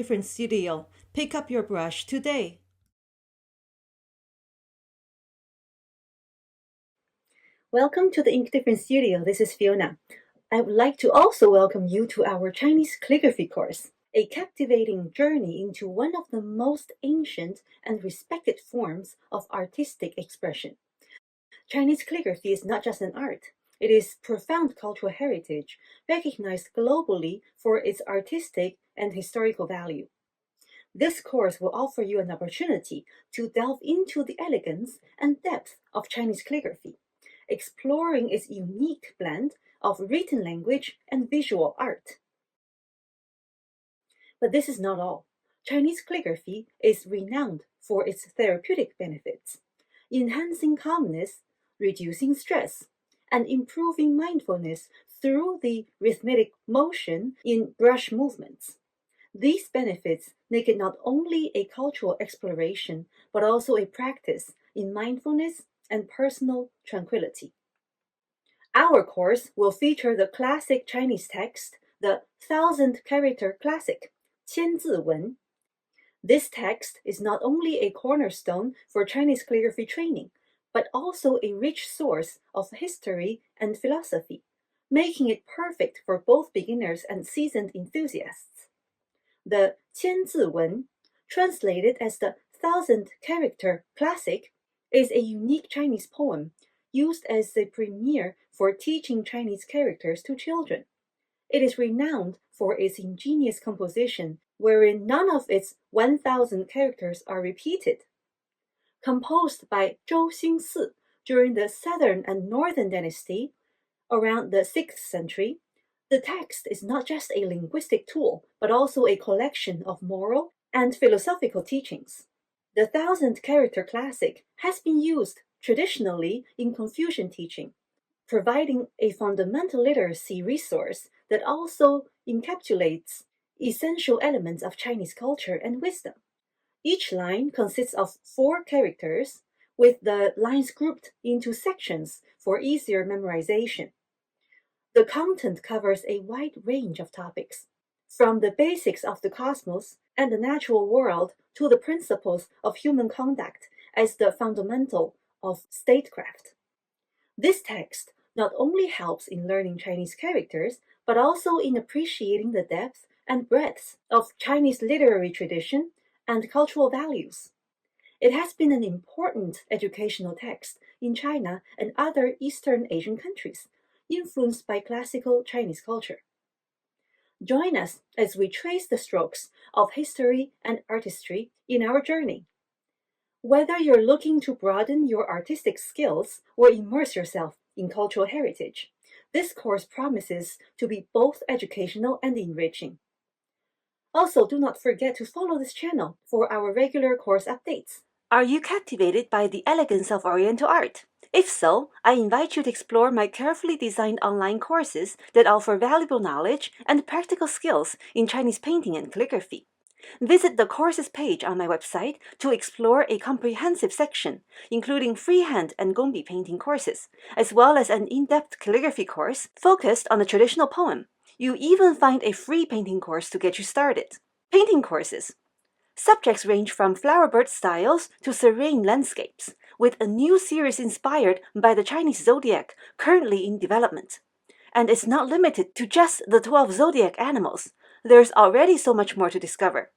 InkDifferent Studio. Pick up your brush today. Welcome to the InkDifferent Studio. This is Fiona. I would like to also welcome you to our Chinese calligraphy course, a captivating journey into one of the most ancient and respected forms of artistic expression. Chinese calligraphy is not just an art. It is profound cultural heritage, recognized globally for its artistic and historical value. This course will offer you an opportunity to delve into the elegance and depth of Chinese calligraphy, exploring its unique blend of written language and visual art. But this is not all. Chinese calligraphy is renowned for its therapeutic benefits, enhancing calmness, reducing stress, and improving mindfulness through the rhythmic motion in brush movements. These benefits make it not only a cultural exploration, but also a practice in mindfulness and personal tranquility. Our course will feature the classic Chinese text, the 1,000-character classic, 千字文. This text is not only a cornerstone for Chinese calligraphy training, but also a rich source of history and philosophy, making it perfect for both beginners and seasoned enthusiasts. The 千字文, translated as the 1,000-character classic, is a unique Chinese poem used as the premier for teaching Chinese characters to children. It is renowned for its ingenious composition, wherein none of its 1,000 characters are repeated. Composed by Zhou Xingsi during the Southern and Northern Dynasty, around the 6th century, the text is not just a linguistic tool, but also a collection of moral and philosophical teachings. The 1,000-character classic has been used traditionally in Confucian teaching, providing a fundamental literacy resource that also encapsulates essential elements of Chinese culture and wisdom. Each line consists of 4 characters, with the lines grouped into sections for easier memorization. The content covers a wide range of topics, from the basics of the cosmos and the natural world to the principles of human conduct as the fundamental of statecraft. This text not only helps in learning Chinese characters, but also in appreciating the depth and breadth of Chinese literary tradition and cultural values. It has been an important educational text in China and other Eastern Asian countries, influenced by classical Chinese culture. Join us as we trace the strokes of history and artistry in our journey. Whether you're looking to broaden your artistic skills or immerse yourself in cultural heritage, this course promises to be both educational and enriching. Also, do not forget to follow this channel for our regular course updates. Are you captivated by the elegance of Oriental art? If so, I invite you to explore my carefully designed online courses that offer valuable knowledge and practical skills in Chinese painting and calligraphy. Visit the courses page on my website to explore a comprehensive section, including freehand and gongbi painting courses, as well as an in-depth calligraphy course focused on the traditional poem. You even find a free painting course to get you started. Painting courses. Subjects range from flowerbird styles to serene landscapes, with a new series inspired by the Chinese zodiac currently in development. And it's not limited to just the 12 zodiac animals. There's already so much more to discover.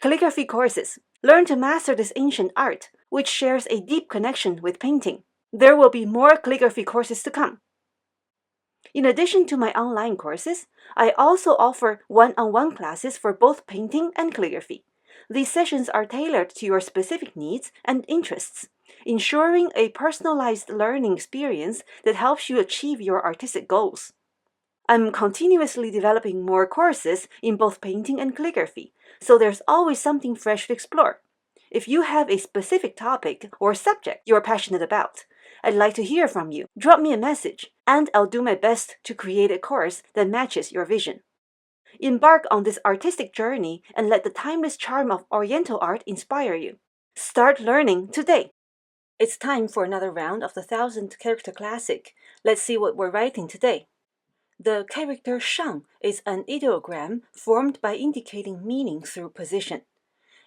Calligraphy courses. Learn to master this ancient art, which shares a deep connection with painting. There will be more calligraphy courses to come. In addition to my online courses, I also offer one-on-one classes for both painting and calligraphy. These sessions are tailored to your specific needs and interests, ensuring a personalized learning experience that helps you achieve your artistic goals. I'm continuously developing more courses in both painting and calligraphy, so there's always something fresh to explore. If you have a specific topic or subject you're passionate about, I'd like to hear from you. Drop me a message, and I'll do my best to create a course that matches your vision. Embark on this artistic journey and let the timeless charm of Oriental art inspire you. Start learning today. It's time for another round of the 1,000-character classic. Let's see what we're writing today. The character shang is an ideogram formed by indicating meaning through position.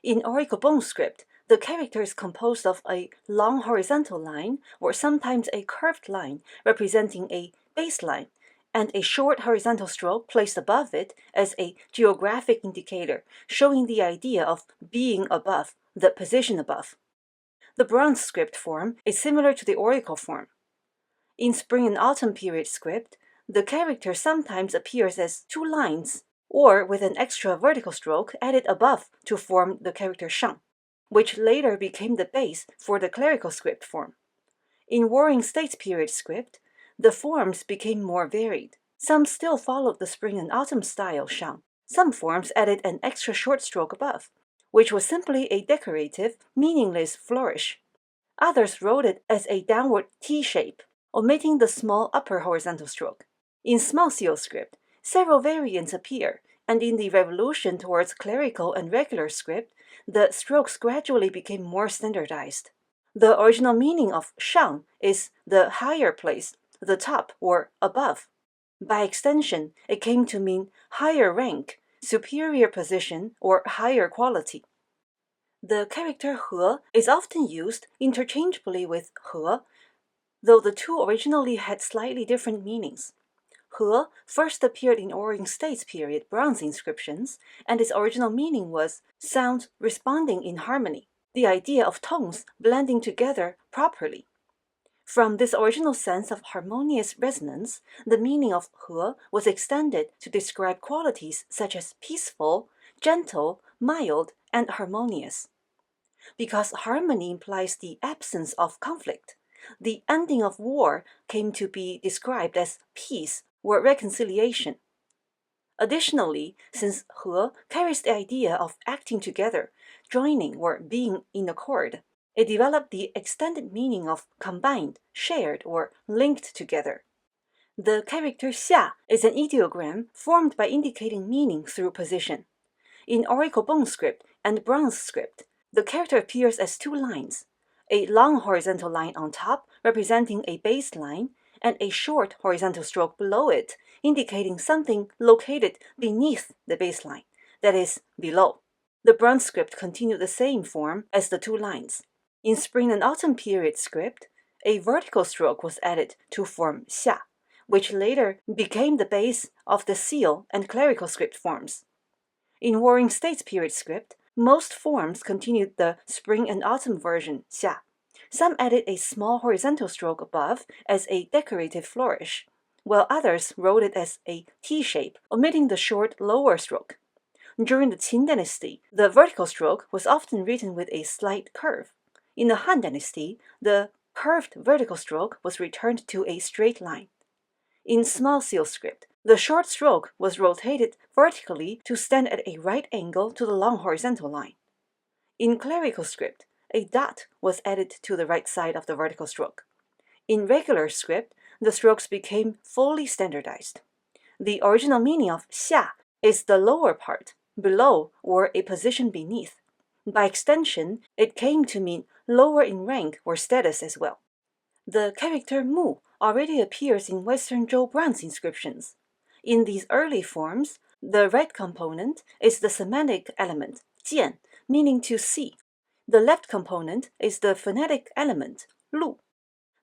In Oriental bone script, the character is composed of a long horizontal line, or sometimes a curved line, representing a baseline, and a short horizontal stroke placed above it as a geographic indicator, showing the idea of being above, the position above. The bronze script form is similar to the Oriental form. In spring and autumn period script, the character sometimes appears as two lines, or with an extra vertical stroke added above to form the character shang, which later became the base for the clerical script form. In Warring States period script, the forms became more varied. Some still followed the spring and autumn style shang. Some forms added an extra short stroke above, which was simply a decorative, meaningless flourish. Others wrote it as a downward T shape, omitting the small upper horizontal stroke. In small seal script, several variants appear, and in the revolution towards clerical and regular script, the strokes gradually became more standardized. The original meaning of shang is the higher place, the top or above. By extension, it came to mean higher rank, superior position, or higher quality. The character he is often used interchangeably with he, though the two originally had slightly different meanings. He first appeared in Warring States period bronze inscriptions, and its original meaning was sound responding in harmony, the idea of tones blending together properly. From this original sense of harmonious resonance, the meaning of he was extended to describe qualities such as peaceful, gentle, mild, and harmonious. Because harmony implies the absence of conflict, the ending of war came to be described as peace or reconciliation. Additionally, since he carries the idea of acting together, joining or being in accord, it developed the extended meaning of combined, shared, or linked together. The character xia is an ideogram formed by indicating meaning through position. In Oriental bone script and bronze script, the character appears as two lines, a long horizontal line on top representing a baseline, and a short horizontal stroke below it, indicating something located beneath the baseline, that is, below. The bronze script continued the same form as the two lines. In spring and autumn period script, a vertical stroke was added to form xia, which later became the base of the seal and clerical script forms. In Warring States period script, most forms continued the spring and autumn version xia. Some added a small horizontal stroke above as a decorative flourish, while others wrote it as a T shape, omitting the short lower stroke. During the Qin dynasty, the vertical stroke was often written with a slight curve. In the Han dynasty, the curved vertical stroke was returned to a straight line. In small seal script, the short stroke was rotated vertically to stand at a right angle to the long horizontal line. In clerical script, a dot was added to the right side of the vertical stroke. In regular script, the strokes became fully standardized. The original meaning of xia is the lower part, below, or a position beneath. By extension, it came to mean lower in rank or status as well. The character mu already appears in Western Zhou bronze inscriptions. In these early forms, the right component is the semantic element, jian, meaning to see. The left component is the phonetic element, lu.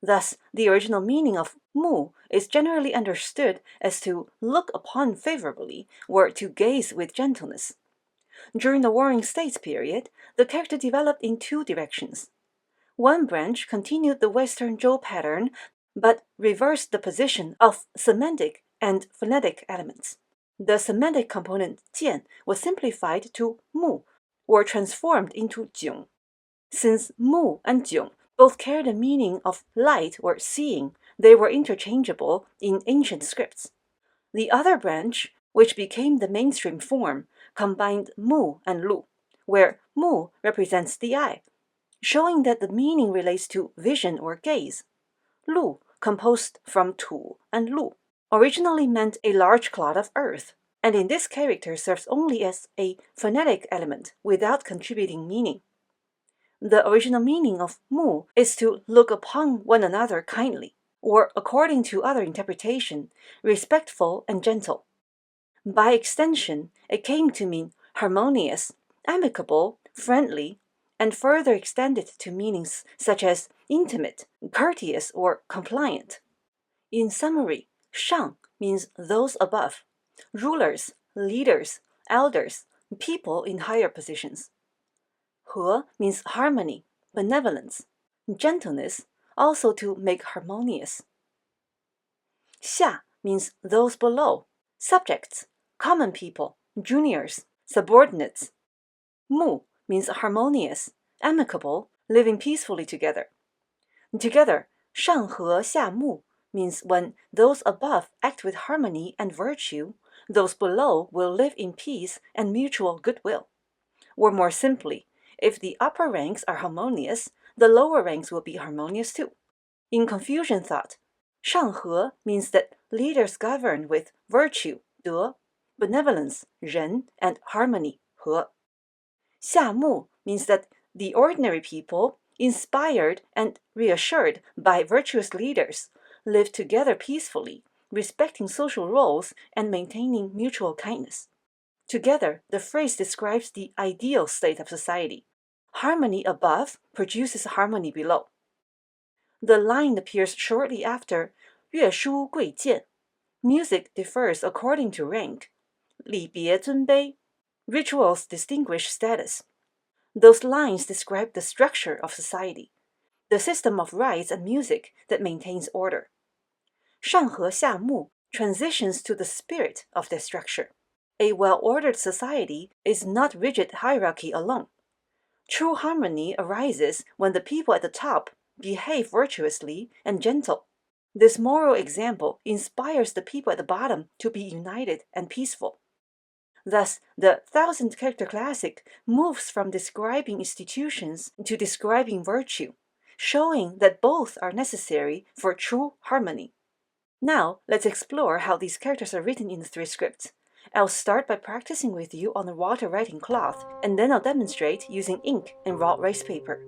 Thus, the original meaning of mu is generally understood as to look upon favorably or to gaze with gentleness. During the Warring States period, the character developed in two directions. One branch continued the Western Zhou pattern, but reversed the position of semantic and phonetic elements. The semantic component jian was simplified to mu, or transformed into jiong. Since mu and jiong both carried the meaning of light or seeing, they were interchangeable in ancient scripts. The other branch, which became the mainstream form, combined mu and lu, where mu represents the eye, showing that the meaning relates to vision or gaze. Lu, composed from tu and lu, originally meant a large clod of earth, and in this character serves only as a phonetic element without contributing meaning. The original meaning of mu is to look upon one another kindly. or according to other interpretation, respectful and gentle. By extension, it came to mean harmonious, amicable, friendly, and further extended to meanings such as intimate, courteous, or compliant. In summary, 上 means those above, rulers, leaders, elders, people in higher positions. 和 means harmony, benevolence, gentleness, also to make harmonious. 下 means those below, subjects, common people, juniors, subordinates. 睦 means harmonious, amicable, living peacefully together. Together, 上和下睦 means when those above act with harmony and virtue, those below will live in peace and mutual goodwill. Or more simply, if the upper ranks are harmonious, the lower ranks will be harmonious too. In Confucian thought, 上和 means that leaders govern with virtue, 德, benevolence, 仁, and harmony, 和. 下睦 means that the ordinary people, inspired and reassured by virtuous leaders, live together peacefully, respecting social roles and maintaining mutual kindness. Together, the phrase describes the ideal state of society. Harmony above produces harmony below. The line appears shortly after 乐书贵贱. Music differs according to rank. 礼别尊卑. Rituals distinguish status. Those lines describe the structure of society, the system of rites and music that maintains order. 上和下睦 transitions to the spirit of their structure. A well-ordered society is not rigid hierarchy alone. True harmony arises when the people at the top behave virtuously and gentle. This moral example inspires the people at the bottom to be united and peaceful. Thus, the 1,000-character classic moves from describing institutions to describing virtue, showing that both are necessary for true harmony. Now, let's explore how these characters are written in the three scripts. I'll start by practicing with you on the water writing cloth, and then I'll demonstrate using ink and raw rice paper.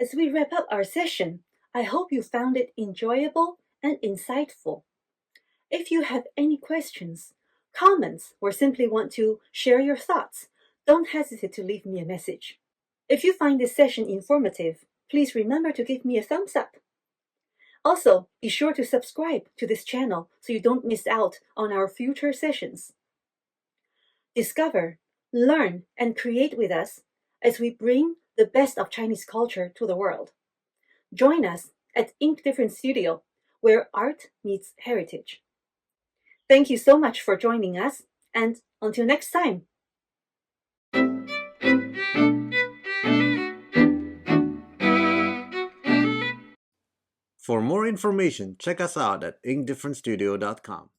As we wrap up our session, I hope you found it enjoyable and insightful. If you have any questions, comments, or simply want to share your thoughts, don't hesitate to leave me a message. If you find this session informative, please remember to give me a thumbs up. Also, be sure to subscribe to this channel so you don't miss out on our future sessions. Discover, learn, and create with us as we bring the best of Chinese culture to the world. Join us at InkDifferent Studio, where art meets heritage. Thank you so much for joining us, and until next time. For more information, check us out at inkdifferentstudio.com.